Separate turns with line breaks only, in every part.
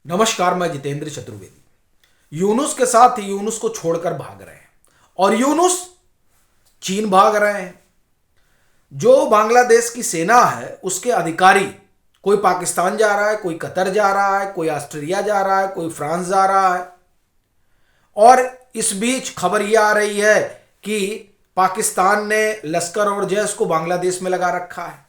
नमस्कार, मैं जितेंद्र चतुर्वेदी। यूनुस के साथ यूनुस को छोड़कर भाग रहे हैं और यूनुस चीन भाग रहे हैं। जो बांग्लादेश की सेना है उसके अधिकारी कोई पाकिस्तान जा रहा है, कोई कतर जा रहा है, कोई ऑस्ट्रेलिया जा रहा है, कोई फ्रांस जा रहा है। और इस बीच खबर यह आ रही है कि पाकिस्तान ने लश्कर और जैश को बांग्लादेश में लगा रखा है।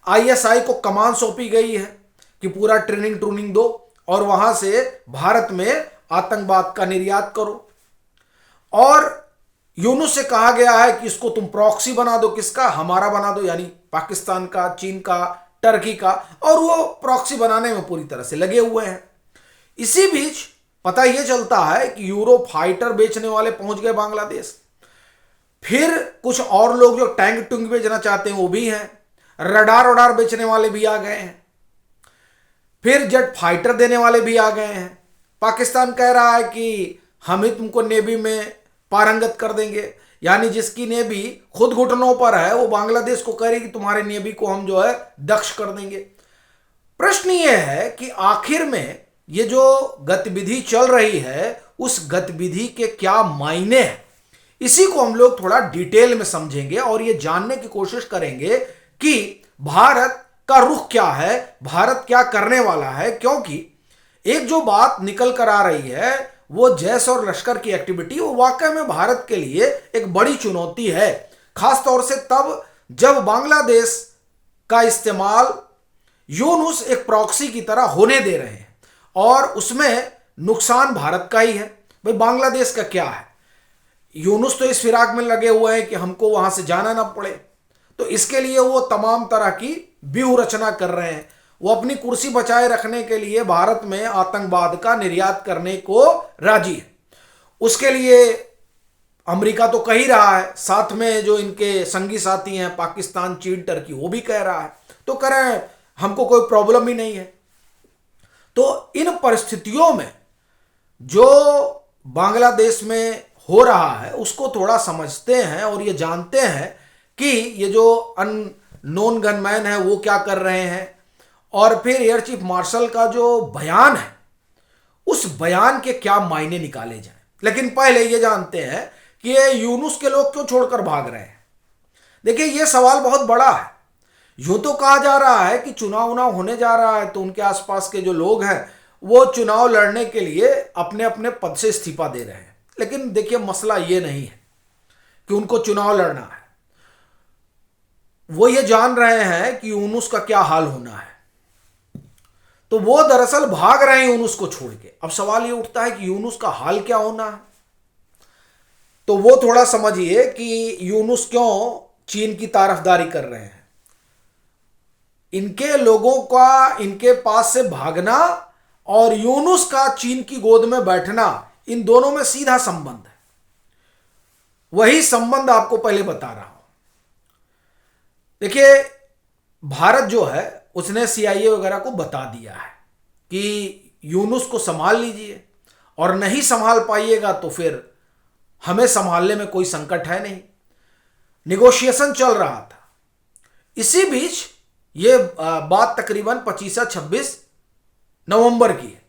आईएसआई को कमान सौंपी गई है कि पूरा ट्रेनिंग ट्रूनिंग दो और वहां से भारत में आतंकवाद का निर्यात करो। और यूनुस से कहा गया है कि इसको तुम प्रॉक्सी बना दो। किसका? हमारा बना दो, यानी पाकिस्तान का, चीन का, टर्की का। और वो प्रॉक्सी बनाने में पूरी तरह से लगे हुए हैं। इसी बीच पता यह चलता है कि यूरो फाइटर बेचने वाले पहुंच गए बांग्लादेश। फिर कुछ और लोग जो टैंक टुंग बेचना चाहते हैं वो भी हैं। रडार वडार बेचने वाले भी आ गए हैं। फिर जेट फाइटर देने वाले भी आ गए हैं। पाकिस्तान कह रहा है कि हम ही तुमको नेवी में पारंगत कर देंगे, यानी जिसकी नेवी खुद घुटनों पर है वो बांग्लादेश को कह रही कि तुम्हारे नेवी को हम जो है दक्ष कर देंगे। प्रश्न ये है कि आखिर में ये जो गतिविधि चल रही है उस गतिविधि के क्या मायने हैं, इसी को हम लोग थोड़ा डिटेल में समझेंगे और ये जानने की कोशिश करेंगे कि भारत का रुख क्या है, भारत क्या करने वाला है। क्योंकि एक जो बात निकल कर आ रही है वो जैश और लश्कर की एक्टिविटी, वो वाकई में भारत के लिए एक बड़ी चुनौती है। खासतौर से तब जब बांग्लादेश का इस्तेमाल यूनुस एक प्रॉक्सी की तरह होने दे रहे हैं और उसमें नुकसान भारत का ही है। भाई बांग्लादेश का क्या है? यूनुस तो इस फिराक में लगे हुए हैं कि हमको वहां से जाना ना पड़े, तो इसके लिए वो तमाम तरह की व्यूह रचना कर रहे हैं। वो अपनी कुर्सी बचाए रखने के लिए भारत में आतंकवाद का निर्यात करने को राजी है। उसके लिए अमेरिका तो कह ही रहा है, साथ में जो इनके संगी साथी हैं पाकिस्तान, चीन, टर्की, वो भी कह रहा है। तो कह रहे हैं हमको कोई प्रॉब्लम ही नहीं है। तो इन परिस्थितियों में जो बांग्लादेश में हो रहा है उसको थोड़ा समझते हैं और ये जानते हैं कि ये जो अननोन गनमैन है वो क्या कर रहे हैं। और फिर एयर चीफ मार्शल का जो बयान है उस बयान के क्या मायने निकाले जाएं। लेकिन पहले ये जानते हैं कि ये यूनुस के लोग क्यों छोड़कर भाग रहे हैं। देखिए ये सवाल बहुत बड़ा है। यूं तो कहा जा रहा है कि चुनाव उनाव होने जा रहा है तो उनके आसपास के जो लोग हैं वो चुनाव लड़ने के लिए अपने अपने पद से इस्तीफा दे रहे हैं। लेकिन देखिए मसला ये नहीं है कि उनको चुनाव लड़ना है। वो ये जान रहे हैं कि यूनुस का क्या हाल होना है, तो वो दरअसल भाग रहे हैं यूनुस को छोड़ के। अब सवाल ये उठता है कि यूनुस का हाल क्या होना है। तो वो थोड़ा समझिए कि यूनुस क्यों चीन की तारफदारी कर रहे हैं। इनके लोगों का इनके पास से भागना और यूनुस का चीन की गोद में बैठना, इन दोनों में सीधा संबंध है। वही संबंध आपको पहले बता रहा हूं। देखिए भारत जो है उसने सीआईए वगैरह को बता दिया है कि यूनुस को संभाल लीजिए और नहीं संभाल पाइएगा तो फिर हमें संभालने में कोई संकट है नहीं। निगोशिएशन चल रहा था। इसी बीच ये बात तकरीबन 25-26 नवंबर की है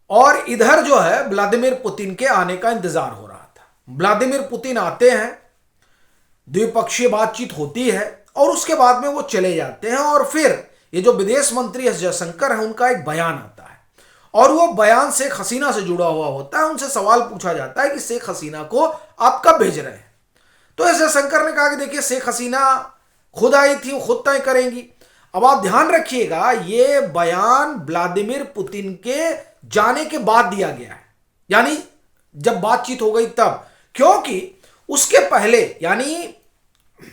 और इधर जो है व्लादिमीर पुतिन के आने का इंतजार हो रहा था। व्लादिमीर पुतिन आते हैं, द्विपक्षीय बातचीत होती है और उसके बाद में वो चले जाते हैं। और फिर ये जो विदेश मंत्री एस जयशंकर है उनका एक बयान आता है और वो बयान शेख हसीना से जुड़ा हुआ होता है। उनसे सवाल पूछा जाता है कि शेख हसीना को आप कब भेज रहे हैं। तो एस जयशंकर ने कहा कि देखिए शेख हसीना खुद आई थी, वो खुद तय करेंगी। अब आप ध्यान रखिएगा ये बयान व्लादिमीर पुतिन के जाने के बाद दिया गया है, यानी जब बातचीत हो गई तब। क्योंकि उसके पहले यानी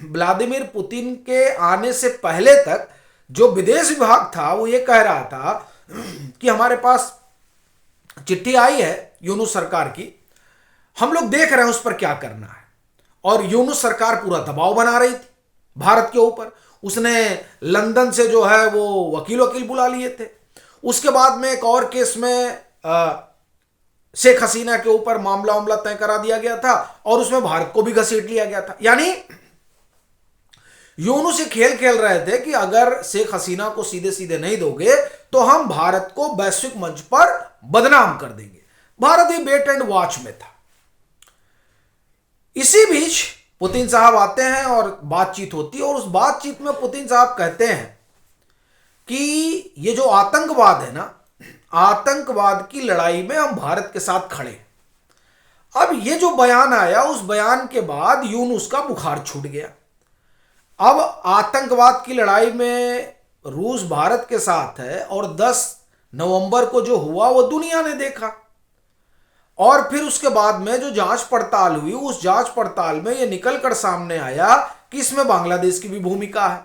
व्लादिमीर पुतिन के आने से पहले तक जो विदेश विभाग था वो ये कह रहा था कि हमारे पास चिट्ठी आई है यूनुस सरकार की, हम लोग देख रहे हैं उस पर क्या करना है। और यूनुस सरकार पूरा दबाव बना रही थी भारत के ऊपर। उसने लंदन से जो है वो वकील बुला लिए थे। उसके बाद में एक और केस में शेख हसीना के ऊपर मामला तय करा दिया गया था और उसमें भारत को भी घसीट लिया गया था। यानी यूनुस से खेल खेल रहे थे कि अगर शेख हसीना को सीधे सीधे नहीं दोगे तो हम भारत को वैश्विक मंच पर बदनाम कर देंगे। भारत ही वेट एंड वॉच में था। इसी बीच पुतिन साहब आते हैं और बातचीत होती है, और उस बातचीत में पुतिन साहब कहते हैं कि ये जो आतंकवाद है ना, आतंकवाद की लड़ाई में हम भारत के साथ खड़े हैं। अब ये जो बयान आया, उस बयान के बाद यूनुस का बुखार छूट गया। अब आतंकवाद की लड़ाई में रूस भारत के साथ है, और 10 नवंबर को जो हुआ वो दुनिया ने देखा। और फिर उसके बाद में जो जांच पड़ताल हुई, उस जांच पड़ताल में ये निकल कर सामने आया कि इसमें बांग्लादेश की भी भूमिका है।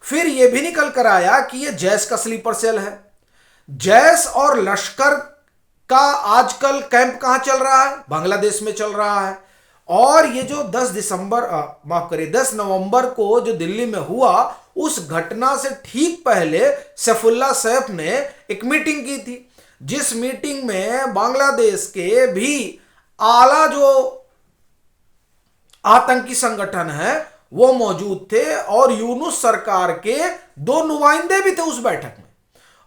फिर ये भी निकल कर आया कि ये जैश का स्लीपर सेल है। जैश और लश्कर का आजकल कैंप कहां चल रहा है? बांग्लादेश में चल रहा है। और ये जो 10 नवंबर को जो दिल्ली में हुआ, उस घटना से ठीक पहले सैफुल्लाह सैफ ने एक मीटिंग की थी, जिस मीटिंग में बांग्लादेश के भी आला जो आतंकी संगठन है वो मौजूद थे, और यूनुस सरकार के 2 नुमाइंदे भी थे उस बैठक में।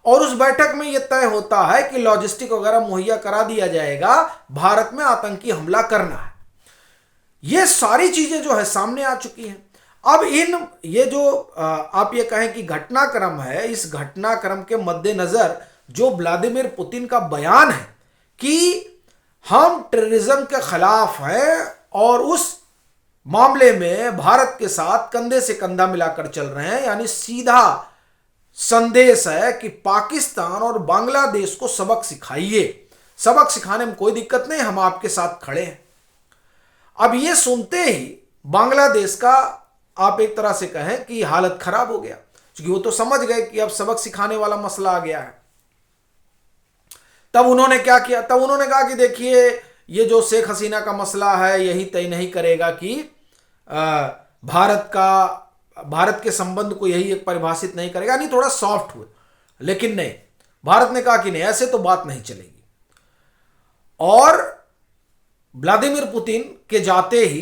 और उस बैठक में यह तय होता है कि लॉजिस्टिक वगैरह मुहैया करा दिया जाएगा, भारत में आतंकी हमला करना है। ये सारी चीजें जो है सामने आ चुकी हैं। अब ये जो आप ये कहें कि घटनाक्रम है, इस घटनाक्रम के मद्देनजर जो व्लादिमीर पुतिन का बयान है कि हम टेररिज्म के खिलाफ हैं और उस मामले में भारत के साथ कंधे से कंधा मिलाकर चल रहे हैं, यानी सीधा संदेश है कि पाकिस्तान और बांग्लादेश को सबक सिखाइए, सबक सिखाने में कोई दिक्कत नहीं, हम आपके साथ खड़े हैं। अब ये सुनते ही बांग्लादेश का आप एक तरह से कहें कि हालत खराब हो गया, क्योंकि वो तो समझ गए कि अब सबक सिखाने वाला मसला आ गया है। तब उन्होंने क्या किया? तब उन्होंने कहा कि देखिए, ये जो शेख हसीना का मसला है यही तय नहीं करेगा कि भारत के संबंध को यही एक परिभाषित नहीं करेगा, नहीं थोड़ा सॉफ्ट हुए। लेकिन नहीं, भारत ने कहा कि नहीं, ऐसे तो बात नहीं चलेगी। और व्लादिमीर पुतिन के जाते ही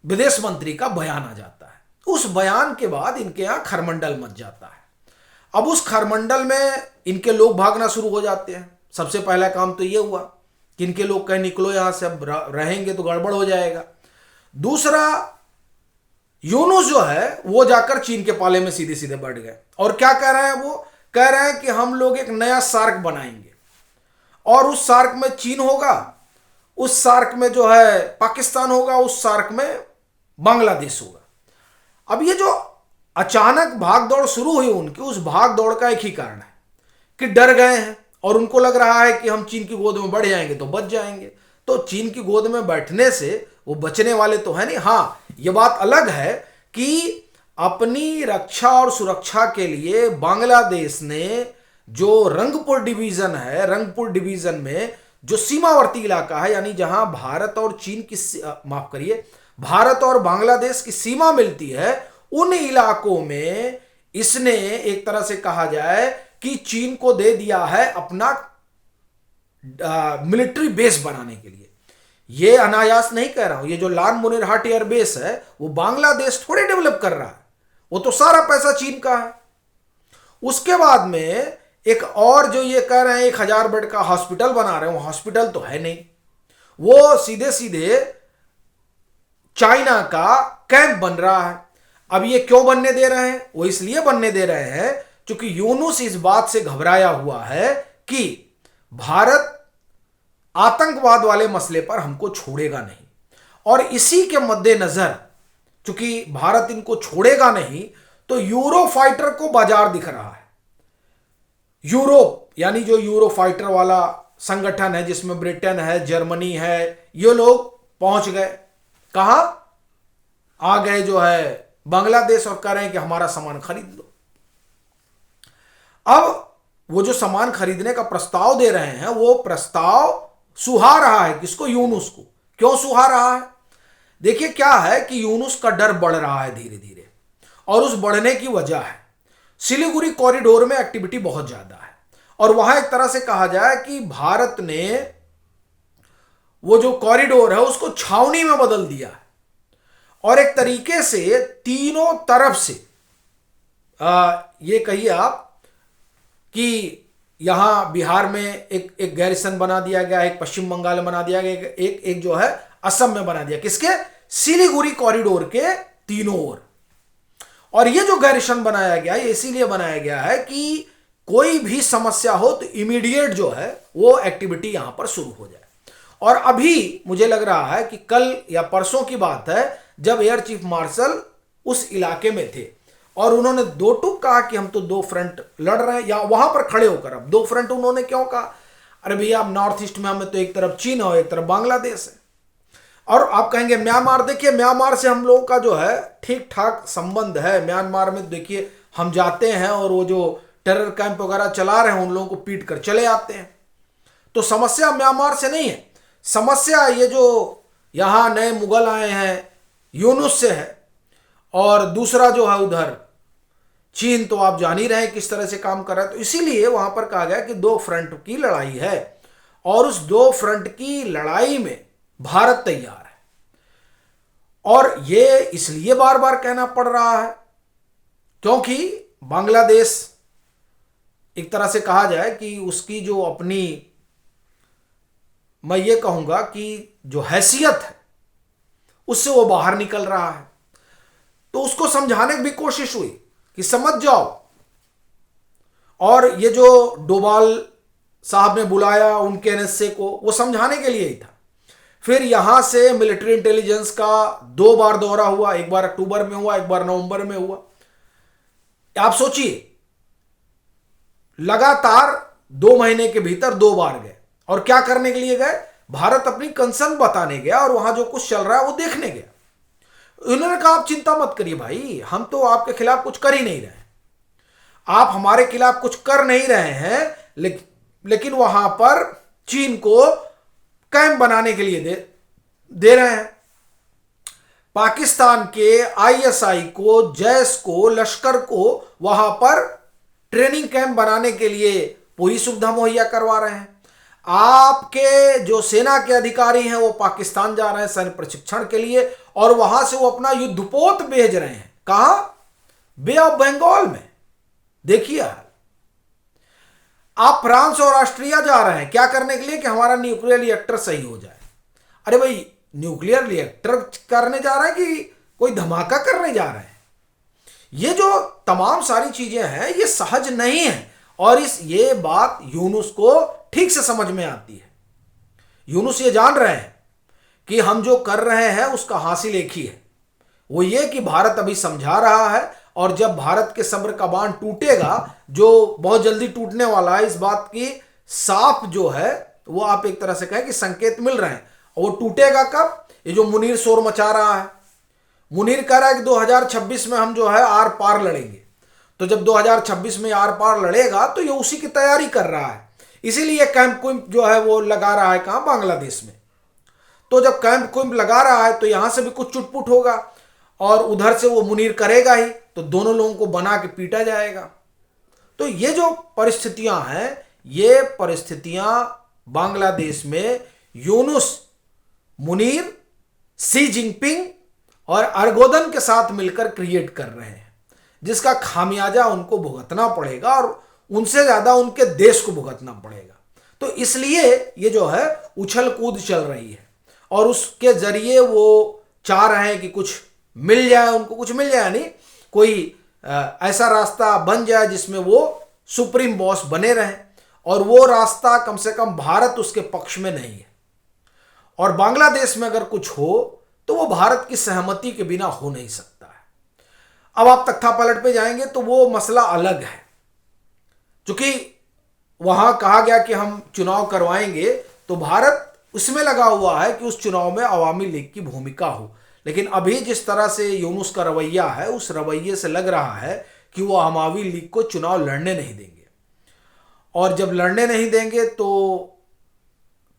विदेश मंत्री का बयान आ जाता है। उस बयान के बाद इनके यहां खरमंडल मच जाता है। अब उस खरमंडल में इनके लोग भागना शुरू हो जाते हैं। सबसे पहला काम तो ये हुआ कि इनके लोग कहीं निकलो यहां से, अब रहेंगे तो गड़बड़ हो जाएगा। दूसरा, यूनुस जो है वो जाकर चीन के पाले में सीधे सीधे बढ़ गए, और क्या कह रहे हैं? वो कह रहे हैं कि हम लोग एक नया सार्क बनाएंगे, और उस सार्क में चीन होगा, उस सार्क में जो है पाकिस्तान होगा, उस सार्क में बांग्लादेश होगा। अब ये जो अचानक भागदौड़ शुरू हुई उनकी, उस भागदौड़ का एक ही कारण है कि डर गए हैं, और उनको लग रहा है कि हम चीन की गोद में बढ़ जाएंगे तो बच जाएंगे। तो चीन की गोद में बैठने से वो बचने वाले तो है नहीं। हाँ, ये बात अलग है कि अपनी रक्षा और सुरक्षा के लिए बांग्लादेश ने जो रंगपुर डिवीजन है, रंगपुर डिवीजन में जो सीमावर्ती इलाका है, यानी जहां भारत और चीन की माफ करिए, भारत और बांग्लादेश की सीमा मिलती है, उन इलाकों में इसने एक तरह से कहा जाए कि चीन को दे दिया है अपना मिलिट्री बेस बनाने के लिए। ये अनायास नहीं कह रहा हूं, ये जो लाल मुनिरहाट एयर बेस है वो बांग्लादेश थोड़े डेवलप कर रहा है, वो तो सारा पैसा चीन का है। उसके बाद में एक और जो ये कह रहे हैं 1000 बेड का हॉस्पिटल बना रहे हैं, वो हॉस्पिटल तो है नहीं, वो सीधे सीधे चाइना का कैंप बन रहा है। अब ये क्यों बनने दे रहे हैं? वो इसलिए बनने दे रहे हैं क्योंकि यूनुस इस बात से घबराया हुआ है कि भारत आतंकवाद वाले मसले पर हमको छोड़ेगा नहीं, और इसी के मद्देनजर चूंकि भारत इनको छोड़ेगा नहीं, तो यूरो फाइटर को बाजार दिख रहा है। यूरोप, यानी जो यूरो फाइटर वाला संगठन है जिसमें ब्रिटेन है, जर्मनी है, ये लोग पहुंच गए। कहां आ गए? जो है बांग्लादेश, और कह रहे हैं कि हमारा सामान खरीद लो। अब वो जो सामान खरीदने का प्रस्ताव दे रहे हैं, वो प्रस्ताव सुहा रहा है किसको? यूनुस को। क्यों सुहा रहा है? देखिए क्या है कि यूनुस का डर बढ़ रहा है धीरे धीरे, और उस बढ़ने की वजह है सिलीगुड़ी कॉरिडोर में एक्टिविटी बहुत ज्यादा है, और वहां एक तरह से कहा जाए कि भारत ने वो जो कॉरिडोर है उसको छावनी में बदल दिया है, और एक तरीके से तीनों तरफ से ये कहिए आप कि यहाँ बिहार में एक गैरिसन बना दिया गया, एक पश्चिम बंगाल में बना दिया गया, एक जो है असम में बना दिया, किसके? सिलीगुड़ी कॉरिडोर के तीनों ओर। और ये जो गैरिसन बनाया गया है इसीलिए बनाया गया है कि कोई भी समस्या हो तो इमीडिएट जो है वो एक्टिविटी यहां पर शुरू हो जाए। और अभी मुझे लग रहा है कि कल या परसों की बात है जब एयर चीफ मार्शल उस इलाके में थे और उन्होंने दो टूक कहा कि हम तो दो फ्रंट लड़ रहे हैं, या वहां पर खड़े होकर। अब दो फ्रंट उन्होंने क्यों कहा? अरे भैया, अब नॉर्थ ईस्ट में हमें तो एक तरफ चीन और एक तरफ बांग्लादेश है। और आप कहेंगे म्यांमार, देखिए म्यांमार से हम लोगों का जो है ठीक ठाक संबंध है। म्यांमार में देखिए हम जाते हैं और वो जो टेरर कैंप वगैरह चला रहे हैं उन लोगों को पीट कर चले आते हैं। तो समस्या म्यांमार से नहीं है, समस्या ये जो यहां नए मुगल आए हैं यूनुस से है। और दूसरा जो है उधर चीन, तो आप जान ही रहे हैं किस तरह से काम कर रहा है। तो इसीलिए वहां पर कहा गया कि दो फ्रंट की लड़ाई है और उस दो फ्रंट की लड़ाई में भारत तैयार है। और ये इसलिए बार बार कहना पड़ रहा है क्योंकि बांग्लादेश एक तरह से कहा जाए कि उसकी जो अपनी, मैं ये कहूंगा कि जो हैसियत है उससे वो बाहर निकल रहा है। तो उसको समझाने की भी कोशिश हुई कि समझ जाओ। और ये जो डोभाल साहब ने बुलाया उनके एनएसए को, वो समझाने के लिए ही था। फिर यहां से मिलिट्री इंटेलिजेंस का 2 बार दौरा हुआ, एक बार अक्टूबर में हुआ, एक बार नवंबर में हुआ। आप सोचिए, लगातार 2 महीने के भीतर 2 बार गए। और क्या करने के लिए गए? भारत अपनी कंसर्न बताने गया और वहां जो कुछ चल रहा है वो देखने गया। उन्होंने कहा आप चिंता मत करिए भाई, हम तो आपके खिलाफ कुछ कर ही नहीं रहे, आप हमारे खिलाफ कुछ कर नहीं रहे हैं, लेकिन वहां पर चीन को कैंप बनाने के लिए दे रहे हैं। पाकिस्तान के आईएसआई को, जैश को, लश्कर को वहां पर ट्रेनिंग कैंप बनाने के लिए पूरी सुविधा मुहैया करवा रहे हैं। आपके जो सेना के अधिकारी हैं वो पाकिस्तान जा रहे हैं सैन्य प्रशिक्षण के लिए और वहां से वो अपना युद्धपोत भेज रहे हैं। कहां? बे ऑफ बंगाल में। देखिए आप फ्रांस और ऑस्ट्रिया जा रहे हैं क्या करने के लिए? कि हमारा न्यूक्लियर रिएक्टर सही हो जाए। अरे भाई, न्यूक्लियर रिएक्टर करने जा रहे हैं कि कोई धमाका करने जा रहे हैं? ये जो तमाम सारी चीजें हैं ये सहज नहीं है। और ये बात यूनुस को ठीक से समझ में आती है। यूनुस ये जान रहे हैं कि हम जो कर रहे हैं उसका हासिल एक ही है, वो ये कि भारत अभी समझा रहा है और जब भारत के सब्र का बांध टूटेगा, जो बहुत जल्दी टूटने वाला है, इस बात की साफ जो है वो आप एक तरह से कहें कि संकेत मिल रहे हैं। और वो टूटेगा कब? ये जो मुनीर शोर मचा रहा है, मुनीर कह रहा है कि 2026 में हम जो है आर पार लड़ेंगे। तो जब 2026 में आर पार लड़ेगा तो ये उसी की तैयारी कर रहा है, इसीलिए कैंप कुंप जो है वो लगा रहा है। कहां? बांग्लादेश में। तो जब कैंप कुंप लगा रहा है तो यहां से भी कुछ चुटपुट होगा और उधर से वो मुनीर करेगा ही, तो दोनों लोगों को बना के पीटा जाएगा। तो ये जो परिस्थितियां हैं, ये परिस्थितियां बांग्लादेश में यूनुस, मुनीर, शी जिनपिंग और अर्गोदन के साथ मिलकर क्रिएट कर रहे हैं, जिसका खामियाजा उनको भुगतना पड़ेगा और उनसे ज्यादा उनके देश को भुगतना पड़ेगा। तो इसलिए ये जो है उछल कूद चल रही है और उसके जरिए वो चाह रहे हैं कि कुछ मिल जाए, उनको कुछ मिल जाए, नहीं कोई ऐसा रास्ता बन जाए जिसमें वो सुप्रीम बॉस बने रहें। और वो रास्ता कम से कम भारत उसके पक्ष में नहीं है। और बांग्लादेश में अगर कुछ हो तो वो भारत की सहमति के बिना हो नहीं सकता है। अब आप तख्ता पलट पे जाएंगे तो वो मसला अलग है, क्योंकि वहां कहा गया कि हम चुनाव करवाएंगे, तो भारत उसमें लगा हुआ है कि उस चुनाव में अवामी लीग की भूमिका हो। लेकिन अभी जिस तरह से यूनुस का रवैया है, उस रवैये से लग रहा है कि वो अवामी लीग को चुनाव लड़ने नहीं देंगे। और जब लड़ने नहीं देंगे तो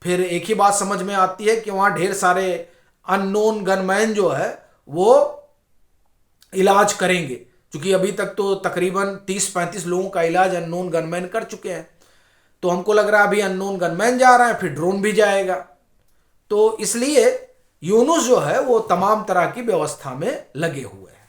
फिर एक ही बात समझ में आती है कि वहां ढेर सारे अननोन गनमैन जो है वो इलाज करेंगे, क्योंकि अभी तक तो तकरीबन 30-35 लोगों का इलाज अननोन गनमैन कर चुके हैं। तो हमको लग रहा है अभी अननोन गनमैन जा रहे हैं, फिर ड्रोन भी जाएगा। तो इसलिए यूनुस जो है वो तमाम तरह की व्यवस्था में लगे हुए हैं।